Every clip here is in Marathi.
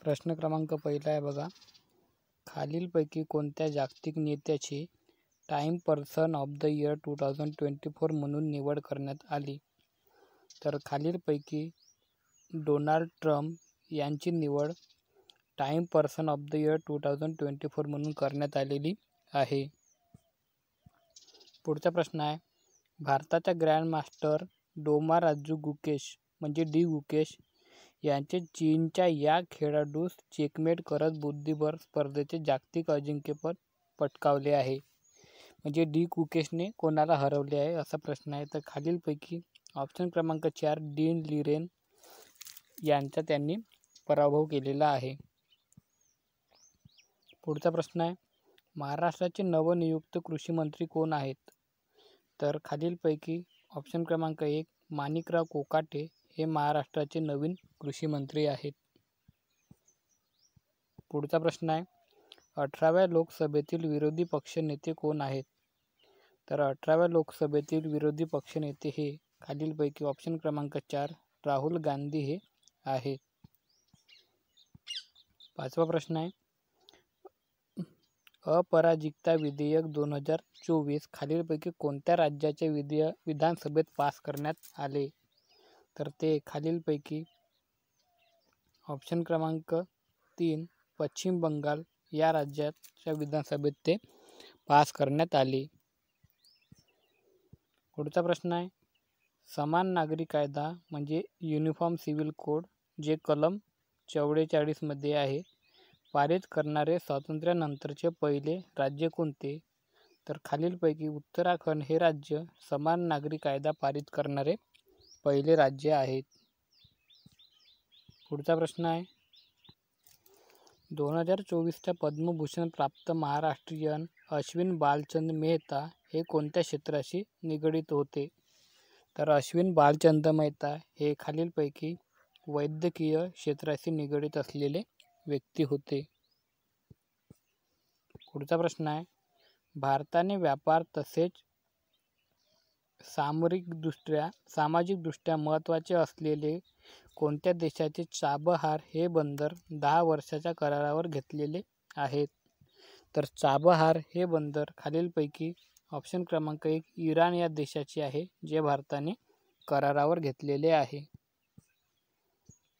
प्रश्न क्रमांक पहिला आहे बघा. खालीलपैकी कोणत्या जागतिक नेत्याची time person of the year 2024 म्हणून निवड करण्यात आली? तर खालीलपैकी डोनाल्ड ट्रम्प यांची निवड time person of the year 2024 म्हणून करण्यात आलेली आहे. पुढचा प्रश्न आहे, भारताचा ग्रँडमास्टर डोमाराजू गुकेश म्हणजे डी गुकेश यांचे चीनच्या या खेळाडूस चेकमेट करत बुद्धिबळ स्पर्धेचे जागतिक अजिंक्यपद पटकावले आहे. म्हणजे डी गुकेशने कोणाला हरवले आहे असा प्रश्न आहे. तर खालीलपैकी ऑप्शन क्रमांक 4 डीन लिरेन यांचा त्यांनी पराभव केलेला आहे. पुढचा प्रश्न आहे, महाराष्ट्राचे नवनियुक्त कृषी मंत्री कोण आहेत? तर खालीलपैकी ऑप्शन क्रमांक 1 माणिकराव कोकाटे हे महाराष्ट्राचे नवीन कृषी मंत्री आहेत. पुढचा प्रश्न आहे, 18व्या लोकसभेतील विरोधी पक्षनेते कोण आहेत? तर 18व्या लोकसभेतील विरोधी पक्षनेते हे खालीलपैकी ऑप्शन क्रमांक 4 राहुल गांधी हे आहेत. पाचवा प्रश्न आहे, अपराजिकता विधेयक 2024 खालीलपैकी कोणत्या राज्याच्या विधानसभेत पास करण्यात आले? तर ते खालीलपैकी ऑप्शन क्रमांक 3 पश्चिम बंगाल या राज्याच्या विधानसभेत ते पास करण्यात आले. पुढचा प्रश्न आहे, समान नागरी कायदा म्हणजे युनिफॉर्म सिव्हिल कोड जे कलम 44 मध्ये आहे, पारित करणारे स्वातंत्र्यानंतरचे पहिले राज्य कोणते? तर खालीलपैकी उत्तराखंड हे राज्य समान नागरी कायदा पारित करणारे पहिले राज्य आहेत. पुढचा प्रश्न आहे, 2024च्या पद्मभूषण प्राप्त महाराष्ट्रीयन अश्विन बालचंद मेहता हे कोणत्या क्षेत्राशी निगडीत होते? तर अश्विन बालचंद मेहता हे खालीलपैकी वैद्यकीय क्षेत्राशी निगडीत असलेले व्यक्ती होते. पुढचा प्रश्न आहे, भारताने व्यापार तसेच सामाजिकदृष्ट्या महत्त्वाचे असलेले कोणत्या देशाचे चाबहार हे बंदर 10 वर्षाच्या करारावर घेतलेले आहेत? तर चाबहार हे बंदर खालीलपैकी ऑप्शन क्रमांक 1 इराण या देशाचे आहे, जे भारताने करारावर घेतलेले आहे.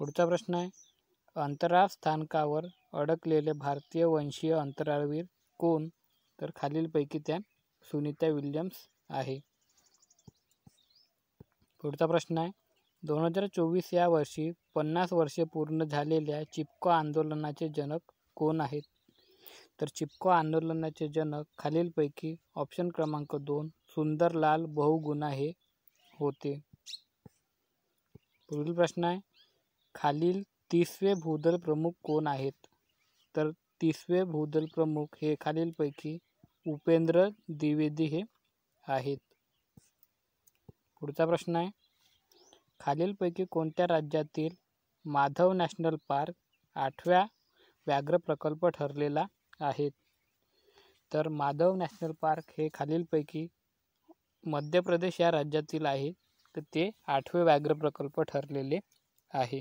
पुढचा प्रश्न आहे, अंतराळ स्थानकावर अडकलेले भारतीय वंशीय अंतराळवीर कोण? तर खालीलपैकी त्या सुनीता विल्यम्स आहे. पुढचा प्रश्न आहे, 2024 या वर्षी 50 वर्षे पूर्ण झालेल्या चिपको आंदोलनाचे जनक कोण आहेत? तर चिपको आंदोलनाचे जनक खालीलपैकी ऑप्शन क्रमांक 2 सुंदरलाल बहुगुणा हे होते. पुढील प्रश्न आहे, खालील 30वे भूदल प्रमुख कोण आहेत? तर 30वे भूदल प्रमुख हे खालीलपैकी उपेंद्र द्विवेदी हे आहेत. पुढचा प्रश्न आहे, खालीलपैकी कोणत्या राज्यातील माधव नॅशनल पार्क 8व्या व्याघ्र प्रकल्प ठरलेला आहे? तर माधव नॅशनल पार्क हे खालीलपैकी मध्य प्रदेश या राज्यातील आहे, तर ते 8वे व्याघ्र प्रकल्प ठरलेले आहे.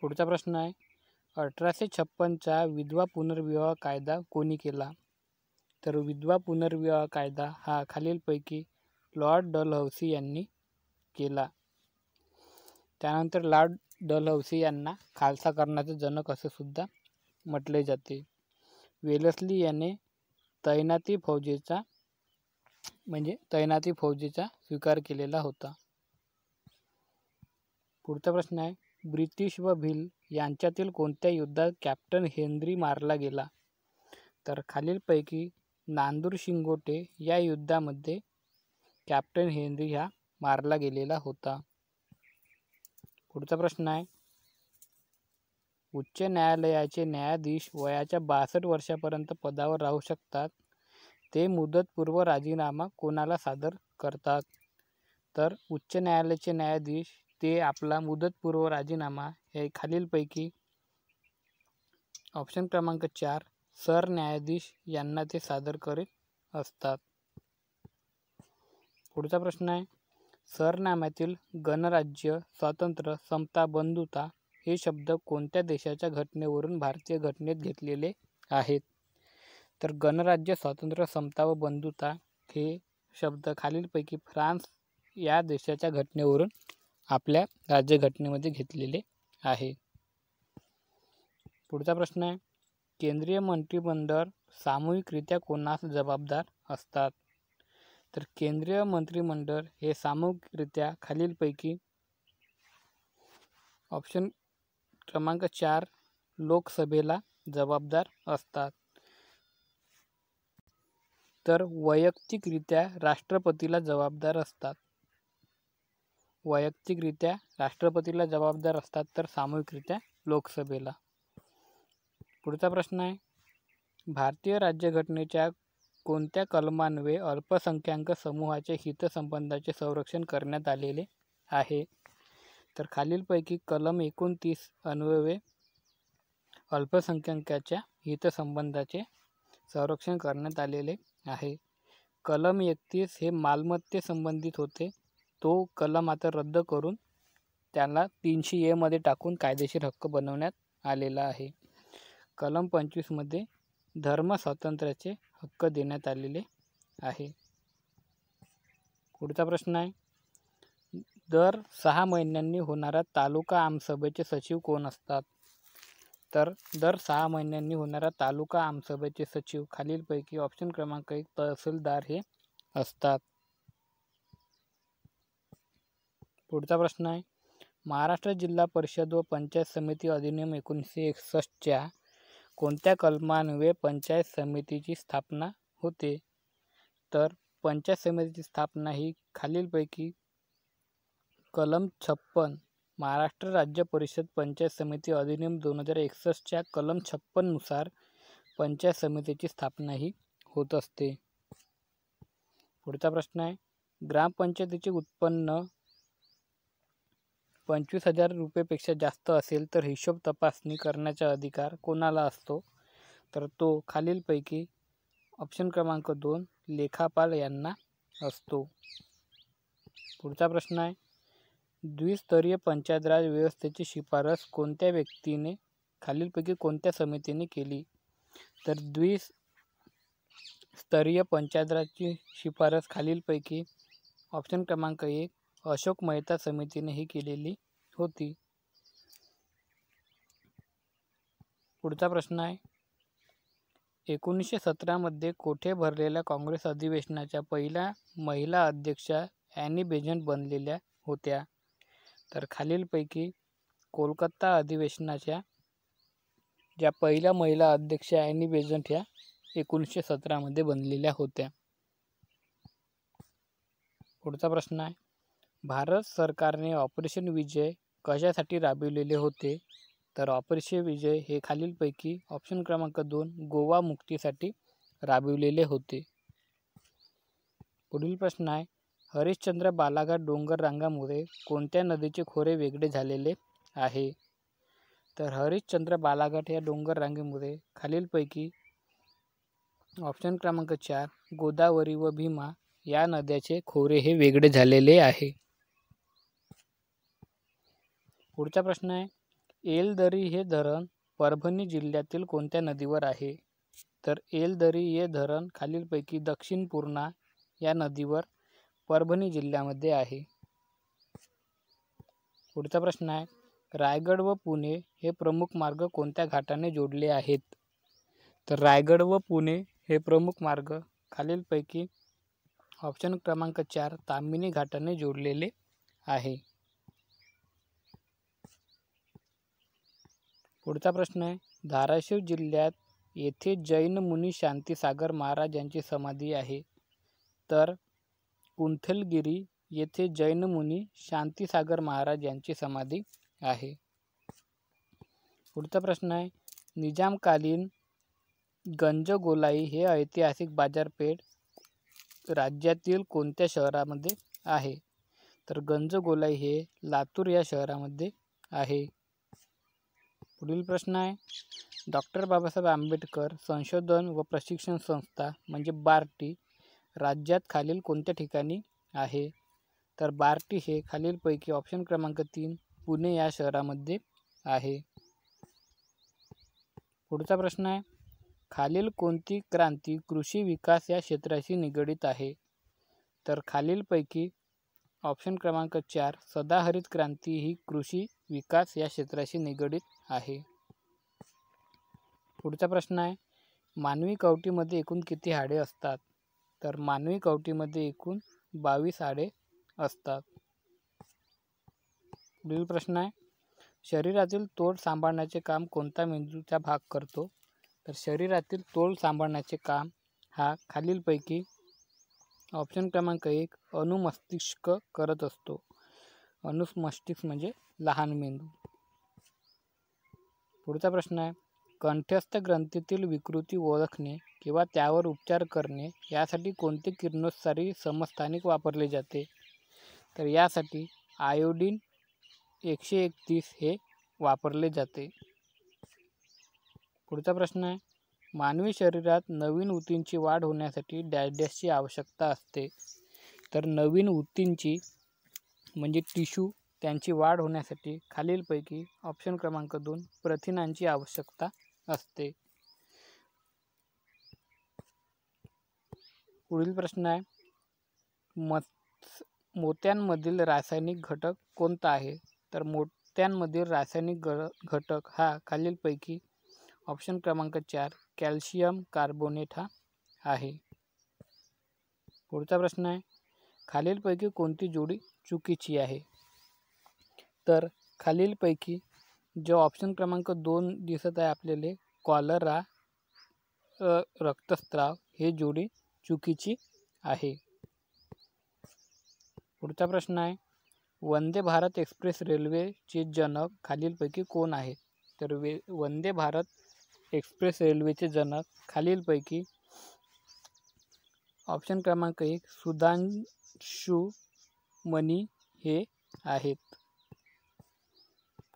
पुढचा प्रश्न आहे, 1856चा विधवा पुनर्विवाह कायदा कोणी केला? तर विधवा पुनर्विवाह कायदा हा खालीलपैकी लॉर्ड डलहौसी यांनी केला. त्यानंतर लॉर्ड डलहौसी यांना खालसा करण्याचे जनक असे सुद्धा म्हटले जाते. वेलस्ली याने तैनाती फौजेचा स्वीकार केलेला होता. पुढचा प्रश्न आहे, ब्रिटिश व भिल यांच्यातील कोणत्या युद्धात कॅप्टन हेन्री मारला गेला? तर खालीलपैकी नांदूर शिंगोटे या युद्धामध्ये कॅप्टन हेन्री हा मारला गेलेला होता. पुढचा प्रश्न आहे, उच्च न्यायालयाचे न्यायाधीश वयाच्या 62 वर्षापर्यंत पदावर राहू शकतात. ते मुदतपूर्व राजीनामा कोणाला सादर करतात? तर उच्च न्यायालयाचे न्यायाधीश ते आपला मुदतपूर्व राजीनामा हे खालीलपैकी ऑप्शन क्रमांक 4 सरन्यायाधीश यांना ते सादर करीत असतात. पुढचा प्रश्न आहे, सरनाम्यातील गणराज्य, स्वातंत्र्य, समता, बंधुता हे शब्द कोणत्या देशाच्या घटनेवरून भारतीय घटनेत घेतलेले आहेत? तर गणराज्य, स्वातंत्र्य, समता व बंधुता हे शब्द खालीलपैकी फ्रान्स या देशाच्या घटनेवरून आपल्या राज्यघटनेमध्ये घेतलेले आहे. पुढचा प्रश्न आहे, केंद्रीय मंत्रिमंडळ सामूहिकरित्या कोणास जबाबदार असतात? तर केंद्रीय मंत्रिमंडळ हे सामूहिकरित्या खालीलपैकी ऑप्शन क्रमांक 4 लोकसभेला जबाबदार असतात. तर वैयक्तिकरित्या राष्ट्रपतीला जबाबदार असतात. वैयक्तिकरित्या राष्ट्रपतीला जबाबदार असतात, तर सामूहिकरित्या लोकसभेला. पुढचा प्रश्न आहे, भारतीय राज्यघटनेच्या कोणत्या कलमान्वये अल्पसंख्याक समूहाचे हितसंबंधांचे संरक्षण करण्यात आलेले आहे? तर खालीलपैकी कलम 29 अन्वये अल्पसंख्याकाच्या हितसंबंधाचे संरक्षण करण्यात आलेले आहे. कलम 31 हे मालमत्तेसंबंधित होते. तो कलम आता रद्द करून त्याला 300A मध्ये टाकून कायदेशीर हक्क बनवण्यात आलेला आहे. कलम 25 मध्ये धर्म स्वातंत्र्याचे हक्क देण्यात आलेले आहे. पुढचा प्रश्न आहे, दर 6 महिन्यांनी होणाऱ्या तालुका आमसभेचे सचिव कोण असतात? तर दर 6 महिन्यांनी होणाऱ्या तालुका आमसभेचे सचिव खालीलपैकी ऑप्शन क्रमांक 1 तहसीलदार हे असतात. पुढचा प्रश्न आहे, महाराष्ट्र जिल्हा परिषद व पंचायत समिती अधिनियम 1961 कोणत्या कलमान्वये पंचायत समितीची स्थापना होते? तर पंचायत समितीची स्थापना ही खालीलपैकी कलम 56 महाराष्ट्र राज्य परिषद पंचायत समिती अधिनियम 2061 कलम 56 नुसार पंचायत समितीची स्थापना ही होत असते. पुढचा प्रश्न आहे, ग्रामपंचायतीचे उत्पन्न 25,000 रुपयेपेक्षा जास्त असेल तर हिशोब तपासणी करण्याचा अधिकार कोणाला असतो? तर तो खालीलपैकी ऑप्शन क्रमांक 2 लेखापाल यांना असतो. पुढचा प्रश्न आहे, द्विस्तरीय पंचायत राज व्यवस्थेची शिफारस कोणत्या व्यक्तीने खालीलपैकी कोणत्या समितीने केली? तर द्विस्तरीय पंचायत राजची शिफारस खालीलपैकी ऑप्शन क्रमांक 1 अशोक मेहता समितीने ही केलेली होती. पुढचा प्रश्न आहे, 1917 मध्ये कोठे भरलेल्या काँग्रेस अधिवेशनाच्या पहिल्या महिला अध्यक्षा ॲनी बेझंट बनलेल्या होत्या? तर खालीलपैकी कोलकाता अधिवेशनाच्या ज्या पहिल्या महिला अध्यक्षा ॲनी बेझंट ह्या 1917 मध्ये बनलेल्या होत्या. पुढचा प्रश्न आहे, भारत सरकारने ऑपरेशन विजय कशासाठी राबविलेले होते? तर ऑपरेशन विजय हे खालीलपैकी ऑप्शन क्रमांक 2 गोवा मुक्तीसाठी राबविलेले होते. पुढील प्रश्न आहे, हरिश्चंद्र बालाघाट डोंगर रांगामुळे कोणत्या नदीचे खोरे वेगळे झालेले आहे? तर हरिश्चंद्र बालाघाट या डोंगर रांगेमुळे खालीलपैकी ऑप्शन क्रमांक 4 गोदावरी व भीमा या नद्याचे खोरे हे वेगळे झालेले आहे. पुढचा प्रश्न आहे, येलदरी हे धरण परभणी जिल्ह्यातील कोणत्या नदीवर आहे? तर येलदरी हे धरण खालीलपैकी दक्षिण पूर्णा या नदीवर परभणी जिल्ह्यामध्ये आहे. पुढचा प्रश्न आहे, रायगड व पुणे हे प्रमुख मार्ग कोणत्या घाटाने जोडले आहेत? तर रायगड व पुणे हे प्रमुख मार्ग खालीलपैकी ऑप्शन क्रमांक 4 ताम्हिणी घाटाने जोडलेले आहे. पुढचा प्रश्न आहे, धाराशिव जिल्ह्यात येथे जैन मुनी शांतीसागर महाराज यांची समाधी आहे. तर कुंथलगिरी येथे जैन मुनी शांतीसागर महाराज यांची समाधी आहे. पुढचा प्रश्न आहे, निजामकालीन गंजगोलाई हे ऐतिहासिक बाजारपेठ राज्यातील कोणत्या शहरामध्ये आहे? तर गंजगोलाई हे लातूर या शहरामध्ये आहे. पुढील प्रश्न आहे, डॉक्टर बाबासाहेब आंबेडकर संशोधन व प्रशिक्षण संस्था म्हणजे बार्टी राज्यात खालील कोणत्या ठिकाणी आहे? तर बार्टी हे खालीलपैकी ऑप्शन क्रमांक 3 पुणे या शहरामध्ये आहे. पुढचा प्रश्न आहे, खालील कोणती क्रांती कृषी विकास या क्षेत्राशी निगडित आहे? तर खालीलपैकी ऑप्शन क्रमांक 4 सदाहरित क्रांती ही कृषी विकास या क्षेत्राशी निगडित आहे. पुढचा प्रश्न आहे, मानवी कवटीमध्ये एकूण किती हाडे असतात? तर मानवी कवटीमध्ये एकूण 22 हाडे असतात. पुढील प्रश्न आहे, शरीरातील तोल सांभाळण्याचे काम कोणता मेंदूचा भाग करतो? तर शरीरातील तोल सांभाळण्याचे काम हा खालीलपैकी ऑप्शन क्रमांक 1 अनुमस्तिष्क करत असतो. अनुमस्तिष्क म्हणजे लहान मेंदू. पुढचा प्रश्न आहे, कंठस्थ ग्रंथीतील विकृती ओळखणे किंवा त्यावर उपचार करणे यासाठी कोणते किरणोत्सारी समस्थानिक वापरले जाते? तर यासाठी आयोडीन 131 हे वापरले जाते. पुढचा प्रश्न आहे, मानवी शरीरात नवीन ऊतींची वाढ होण्यासाठी डॅशची आवश्यकता असते? तर नवीन ऊतींची म्हणजे टिश्यू त्यांची वाढ होण्यासाठी खालीलपैकी ऑप्शन क्रमांक 2 प्रथिनांची आवश्यकता असते. पुढील प्रश्न आहे, मोत्यांमधील रासायनिक घटक कोणता आहे? तर मोत्यांमधील रासायनिक घटक हा खालीलपैकी ऑप्शन क्रमांक 4 कॅल्शियम कार्बोनेट हा आहे. पुढचा प्रश्न आहे, खालीलपैकी कोणती जोडी चुकीची आहे? तर खालीलपैकी जो ऑप्शन क्रमांक 2 दिसत आहे आपल्याला कॉलरा रक्तस्राव हे जोडी चुकीची आहे. पुढचा प्रश्न आहे, वंदे भारत एक्सप्रेस रेल्वेचे जनक खालीलपैकी कोण आहेत? तर वंदे भारत एक्सप्रेस रेल्वेचे जनक खालीलपैकी ऑप्शन क्रमांक 1 सुधांशू मनी हे आहेत.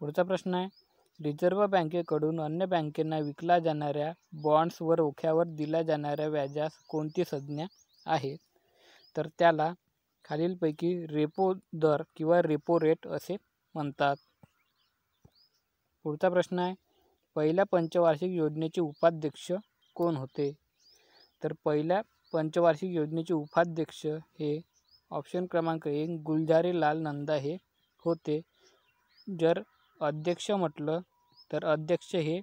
पुढचा प्रश्न आहे, रिझर्व्ह बँकेकडून अन्य बँकेंना विकल्या जाणाऱ्या बॉन्ड्सवर रोख्यावर दिल्या जाणाऱ्या व्याजास कोणती संज्ञा आहे? तर त्याला खालीलपैकी रेपो दर किंवा रेपो रेट असे म्हणतात. पुढचा प्रश्न आहे, पहिल्या पंचवार्षिक योजनेचे उपाध्यक्ष कोण होते? तर पहिल्या पंचवार्षिक योजनेचे उपाध्यक्ष हे ऑप्शन क्रमांक 1 गुलजारीलाल नंदा हे होते. जर अध्यक्ष म्हटलं तर अध्यक्ष हे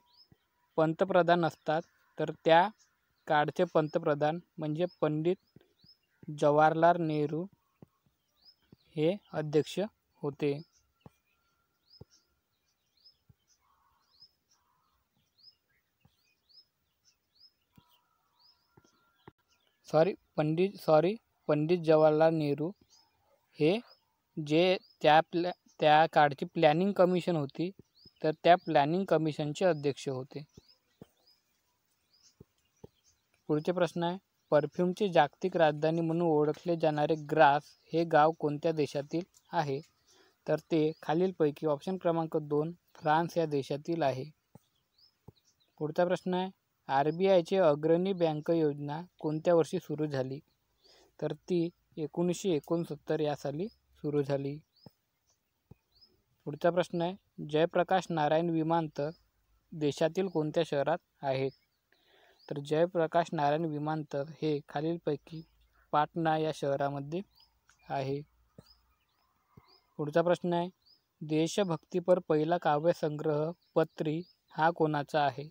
पंतप्रधान असतात. तर त्या काळचे पंतप्रधान म्हणजे पंडित जवाहरलाल नेहरू हे अध्यक्ष होते. पंडित जवाहरलाल नेहरू हे जे त्या काळची प्लॅनिंग कमिशन होती तर त्या प्लॅनिंग कमिशनचे अध्यक्ष होते. पुढचे प्रश्न आहे, परफ्यूमची जागतिक राजधानी म्हणून ओळखले जाणारे ग्रास हे गाव कोणत्या देशातील आहे? तर ते खालीलपैकी ऑप्शन क्रमांक 2 फ्रान्स या देशातील आहे. पुढचा प्रश्न आहे, RBIची अग्रणी बँक योजना कोणत्या वर्षी सुरू झाली? तर ती 1969 या साली सुरू झाली. पुढचा प्रश्न आहे, जयप्रकाश नारायण विमानतळ देशातील कोणत्या शहरात आहेत? तर जयप्रकाश नारायण विमानतळ हे खालीलपैकी पाटणा या शहरामध्ये आहे. पुढचा प्रश्न आहे, देशभक्तीपर पहिला काव्यसंग्रह पत्री हा कोणाचा आहे?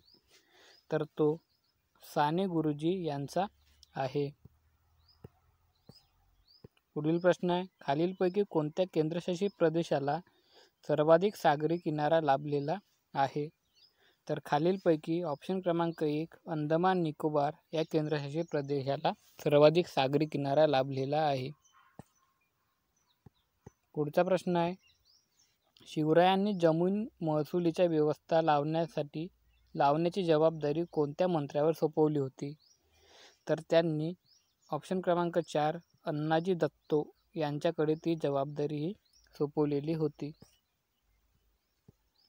तर तो साने गुरुजी यांचा आहे. पुढील प्रश्न आहे, खालीलपैकी कोणत्या केंद्रशासित प्रदेशाला सर्वाधिक सागरी किनारा लाभलेला आहे? तर खालीलपैकी ऑप्शन क्रमांक 1 अंदमान निकोबार या केंद्रशासित प्रदेशाला सर्वाधिक सागरी किनारा लाभलेला आहे. पुढचा प्रश्न आहे, शिवरायांनी जमीन महसुलीची व्यवस्था लावण्याची जबाबदारी कोणत्या मंत्र्यावर सोपवली होती? तर त्यांनी ऑप्शन क्रमांक 4 अण्णाजी दत्तो यांच्याकडे ती जबाबदारी ही सोपवलेली होती.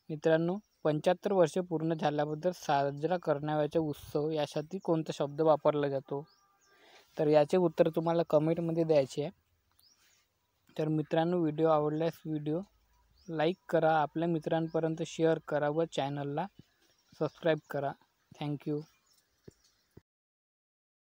मित्रांनो, 75 वर्षे पूर्ण झाल्याबद्दल साजरा करण्याचा उत्सव यासाठी कोणता शब्द वापरला जातो? तर याचे उत्तर तुम्हाला कमेंटमध्ये द्यायचे आहे. तर मित्रांनो, व्हिडिओ आवडल्यास व्हिडिओ लाईक करा, आपल्या मित्रांपर्यंत शेअर करा व चॅनलला सबस्क्राईब करा. थँक्यू.